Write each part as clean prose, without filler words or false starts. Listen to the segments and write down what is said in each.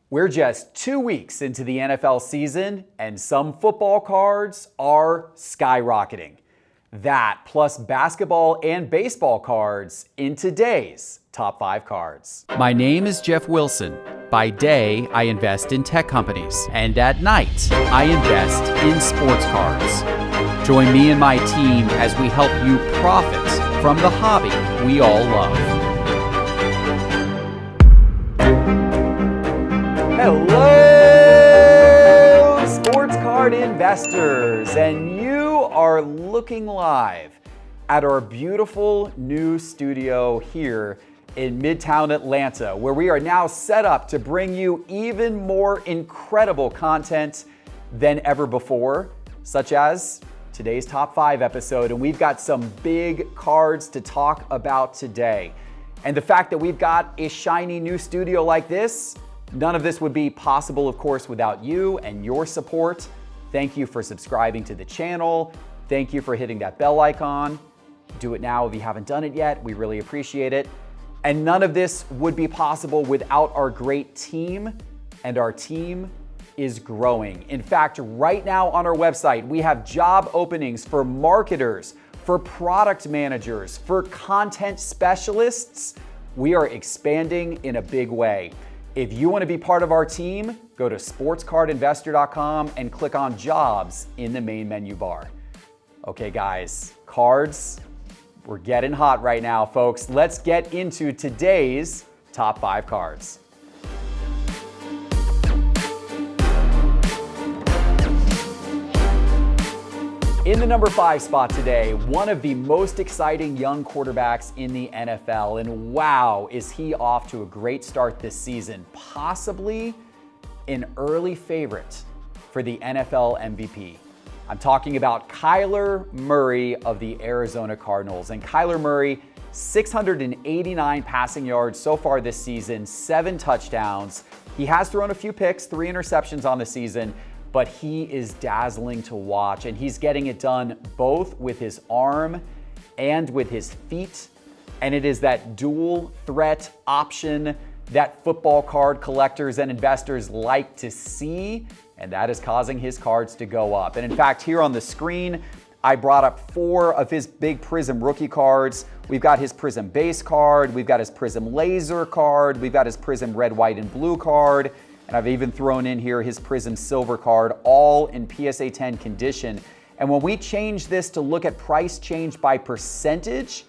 We're just 2 weeks into the NFL season, and some football cards are skyrocketing. That, plus basketball and baseball cards in today's Top 5 Cards. My name is Geoff Wilson. By day, I invest in tech companies, and at night, I invest in sports cards. Join me and my team as we help you profit from the hobby we all love. Hello, sports card investors, and you are looking live at our beautiful new studio here in Midtown Atlanta, where we are now set up to bring you even more incredible content than ever before, such as today's Top 5 episode, and we've got some big cards to talk about today. And the fact that we've got a shiny new studio like this, none of this would be possible, of course, without you and your support. Thank you for subscribing to the channel. Thank you for hitting that bell icon. Do it now if you haven't done it yet. We really appreciate it. And none of this would be possible without our great team, and our team is growing. In fact, right now on our website, we have job openings for marketers, for product managers, for content specialists. We are expanding in a big way. If you want to be part of our team, go to sportscardinvestor.com and click on jobs in the main menu bar. Okay, guys, cards, we're getting hot right now, folks. Let's get into today's Top 5 Cards. In the number 5 spot today, one of the most exciting young quarterbacks in the NFL, and wow, is he off to a great start this season, possibly an early favorite for the NFL MVP. I'm talking about Kyler Murray of the Arizona Cardinals. And Kyler Murray, 689 passing yards so far this season, 7 touchdowns. He has thrown a few picks, 3 interceptions on the season, but he is dazzling to watch, and he's getting it done both with his arm and with his feet. And it is that dual threat option that football card collectors and investors like to see, and that is causing his cards to go up. And in fact, here on the screen, I brought up 4 of his big Prism rookie cards. We've got his Prism base card, we've got his Prism laser card, we've got his Prism red, white, and blue card, and I've even thrown in here his Prism silver card, all in PSA 10 condition. And when we change this to look at price change by percentage,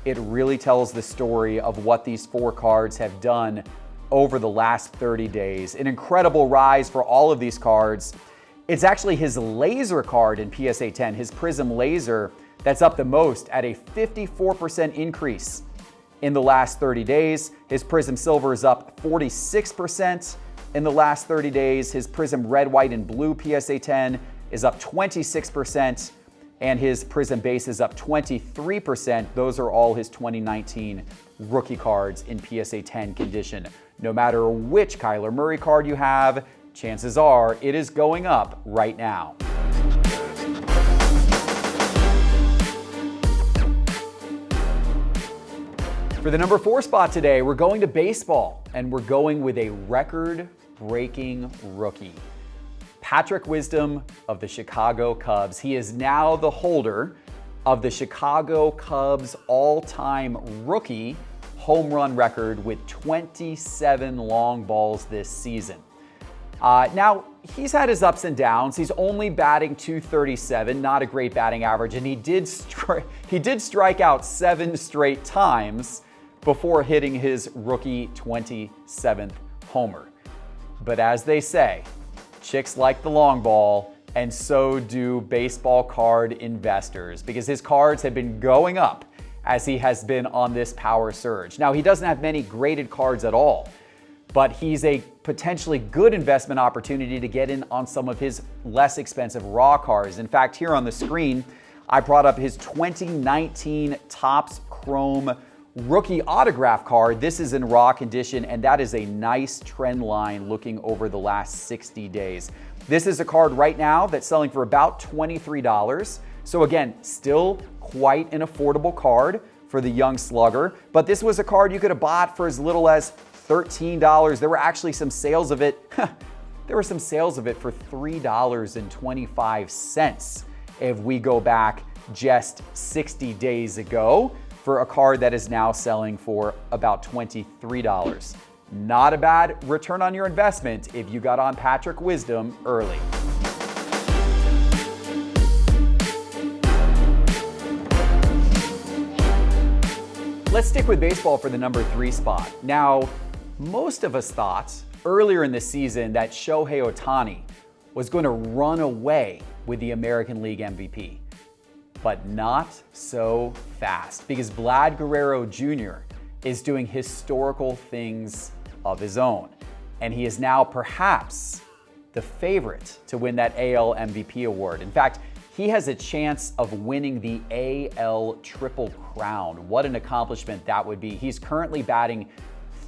it really tells the story of what these 4 cards have done over the last 30 days. An incredible rise for all of these cards. It's actually his laser card in PSA 10, his Prism laser, that's up the most at a 54% increase in the last 30 days. His Prism silver is up 46%. In the last 30 days, his Prism red, white, and blue PSA 10 is up 26%, and his Prism base is up 23%. Those are all his 2019 rookie cards in PSA 10 condition. No matter which Kyler Murray card you have, chances are it is going up right now. For the number 4 spot today, we're going to baseball, and we're going with a record-breaking rookie. Patrick Wisdom of the Chicago Cubs. He is now the holder of the Chicago Cubs all-time rookie home run record with 27 long balls this season. Now, he's had his ups and downs. He's only batting .237, not a great batting average, and he did strike out 7 straight times before hitting his rookie 27th homer. But as they say, chicks like the long ball, and so do baseball card investors, because his cards have been going up as he has been on this power surge. Now, he doesn't have many graded cards at all, but he's a potentially good investment opportunity to get in on some of his less expensive raw cards. In fact, here on the screen, I brought up his 2019 Topps Chrome rookie autograph card. This is in raw condition, and that is a nice trend line looking over the last 60 days. This is a card right now that's selling for about $23. So again, still quite an affordable card for the young slugger, but this was a card you could have bought for as little as $13. There were actually some sales of it. There were some sales of it for $3.25 if we go back just 60 days ago for a card that is now selling for about $23. Not a bad return on your investment if you got on Patrick Wisdom early. Let's stick with baseball for the number 3 spot. Now, most of us thought earlier in the season that Shohei Ohtani was going to run away with the American League MVP. But not so fast, because Vlad Guerrero Jr. is doing historical things of his own. And he is now perhaps the favorite to win that AL MVP award. In fact, he has a chance of winning the AL Triple Crown. What an accomplishment that would be. He's currently batting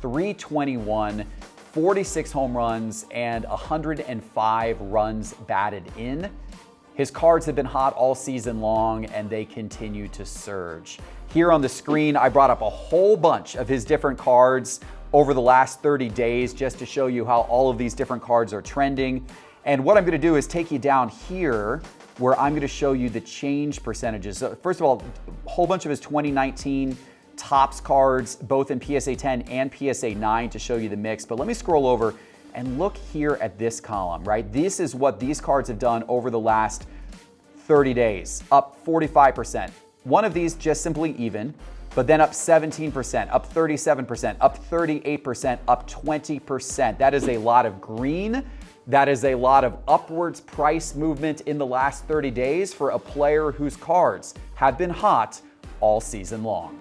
.321, 46 home runs, and 105 runs batted in. His cards have been hot all season long, and they continue to surge. Here on the screen, I brought up a whole bunch of his different cards over the last 30 days just to show you how all of these different cards are trending. And what I'm going to do is take you down here where I'm going to show you the change percentages. So first of all, a whole bunch of his 2019 Topps cards, both in PSA 10 and PSA 9 to show you the mix. But let me scroll over and look here at this column, right? This is what these cards have done over the last 30 days, up 45%. One of these just simply even, but then up 17%, up 37%, up 38%, up 20%. That is a lot of green. That is a lot of upwards price movement in the last 30 days for a player whose cards have been hot all season long.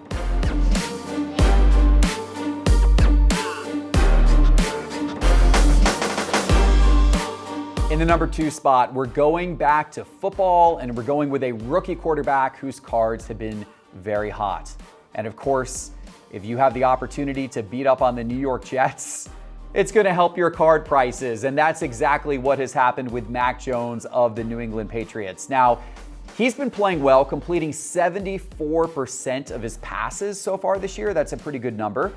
In the number 2 spot, we're going back to football, and we're going with a rookie quarterback whose cards have been very hot. And of course, if you have the opportunity to beat up on the New York Jets, it's going to help your card prices. And that's exactly what has happened with Mac Jones of the New England Patriots. Now, he's been playing well, completing 74% of his passes so far this year. That's a pretty good number.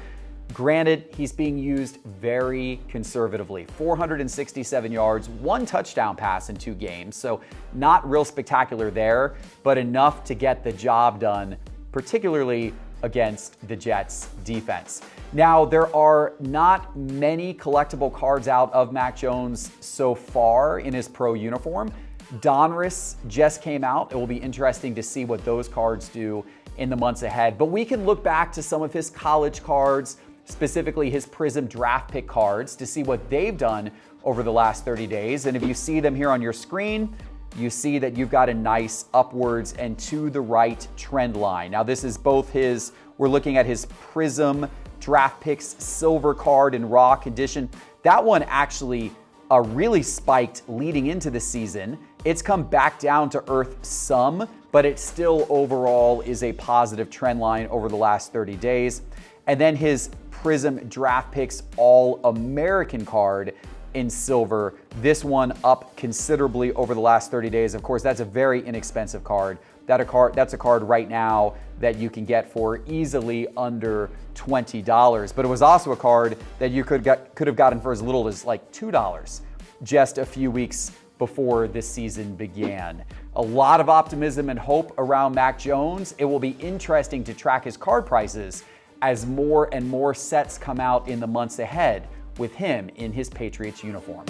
Granted, he's being used very conservatively. 467 yards, 1 touchdown pass in 2 games. So not real spectacular there, but enough to get the job done, particularly against the Jets defense. Now, there are not many collectible cards out of Mac Jones so far in his pro uniform. Donruss just came out. It will be interesting to see what those cards do in the months ahead. But we can look back to some of his college cards, specifically his Prism draft pick cards, to see what they've done over the last 30 days. And if you see them here on your screen, you see that you've got a nice upwards and to the right trend line. Now, this is both we're looking at his Prism draft picks silver card in raw condition. That one actually really spiked leading into the season. It's come back down to earth some, but it still overall is a positive trend line over the last 30 days. And then his Prism draft picks All-American card in silver. This one up considerably over the last 30 days. Of course, that's a very inexpensive card. That's a card right now that you can get for easily under $20. But it was also a card that you could have gotten for as little as like $2 just a few weeks before this season began. A lot of optimism and hope around Mac Jones. It will be interesting to track his card prices as more and more sets come out in the months ahead with him in his Patriots uniform.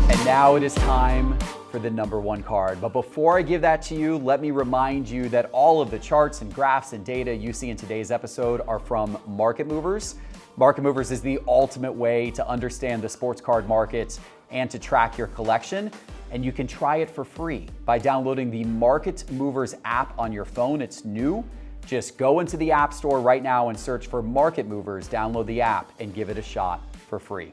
And now it is time for the number 1 card. But before I give that to you, let me remind you that all of the charts and graphs and data you see in today's episode are from Market Movers. Market Movers is the ultimate way to understand the sports card market and to track your collection. And you can try it for free by downloading the Market Movers app on your phone. It's new. Just go into the App Store right now and search for Market Movers, download the app, and give it a shot for free.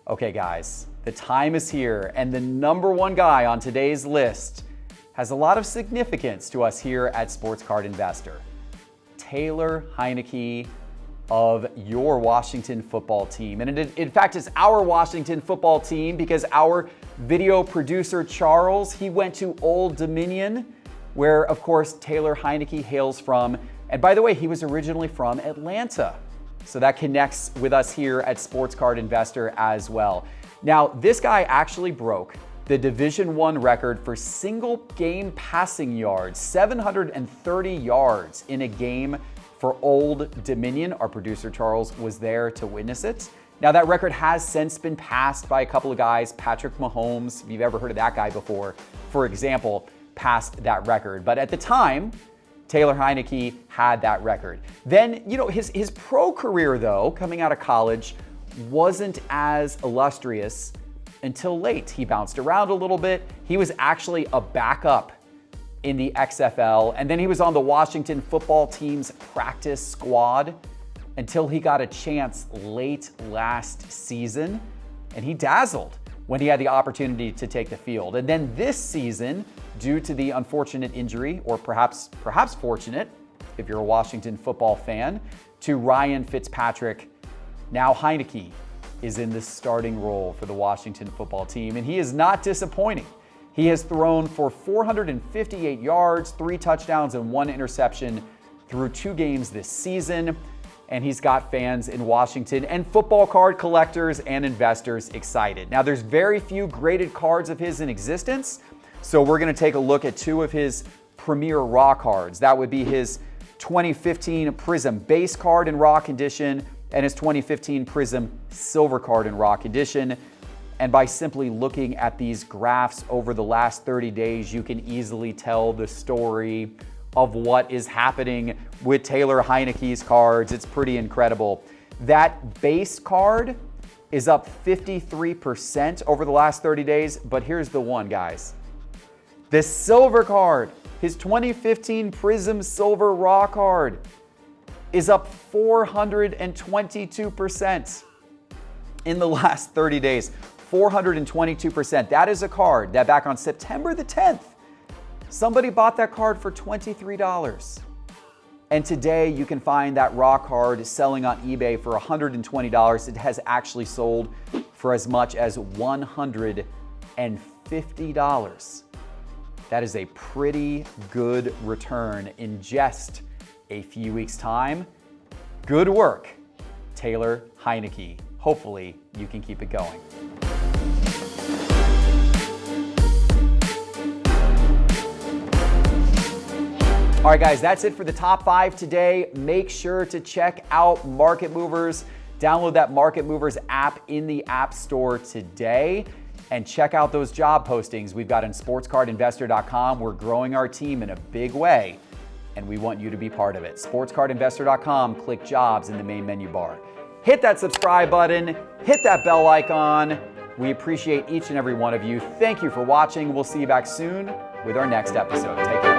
Okay, guys, the time is here, and the number 1 guy on today's list has a lot of significance to us here at Sports Card Investor. Taylor Heinicke of your Washington football team. And in fact, it's our Washington football team because our video producer, Charles, he went to Old Dominion where, of course, Taylor Heinicke hails from. And by the way, he was originally from Atlanta. So that connects with us here at Sports Card Investor as well. Now, this guy actually broke the Division I record for single game passing yards, 730 yards in a game for Old Dominion. Our producer Charles was there to witness it. Now, that record has since been passed by a couple of guys. Patrick Mahomes, if you've ever heard of that guy before, for example, passed that record. But at the time, Taylor Heinicke had that record. Then, his pro career, though, coming out of college, wasn't as illustrious until late. He bounced around a little bit. He was actually a backup in the XFL, and then he was on the Washington football team's practice squad until he got a chance late last season, and he dazzled when he had the opportunity to take the field. And then this season, due to the unfortunate injury, or perhaps fortunate, if you're a Washington football fan, to Ryan Fitzpatrick, now Heinicke is in the starting role for the Washington football team, and he is not disappointing. He has thrown for 458 yards, 3 touchdowns, and 1 interception through 2 games this season, and he's got fans in Washington and football card collectors and investors excited. Now, there's very few graded cards of his in existence, so we're going to take a look at 2 of his premier raw cards. That would be his 2015 Prism base card in raw condition and his 2015 Prism silver card in raw condition. And by simply looking at these graphs over the last 30 days, you can easily tell the story of what is happening with Taylor Heinicke's cards. It's pretty incredible. That base card is up 53% over the last 30 days, but here's the one, guys. The silver card, his 2015 Prism Silver Raw card, is up 422% in the last 30 days. 422%. That is a card that back on September the 10th, somebody bought that card for $23. And today you can find that raw card selling on eBay for $120. It has actually sold for as much as $150. That is a pretty good return in just a few weeks' time. Good work, Taylor Heinicke. Hopefully you can keep it going. All right, guys, that's it for the top 5 today. Make sure to check out Market Movers. Download that Market Movers app in the App Store today and check out those job postings we've got on sportscardinvestor.com. We're growing our team in a big way, and we want you to be part of it. Sportscardinvestor.com, click jobs in the main menu bar. Hit that subscribe button, hit that bell icon. We appreciate each and every one of you. Thank you for watching. We'll see you back soon with our next episode. Take care.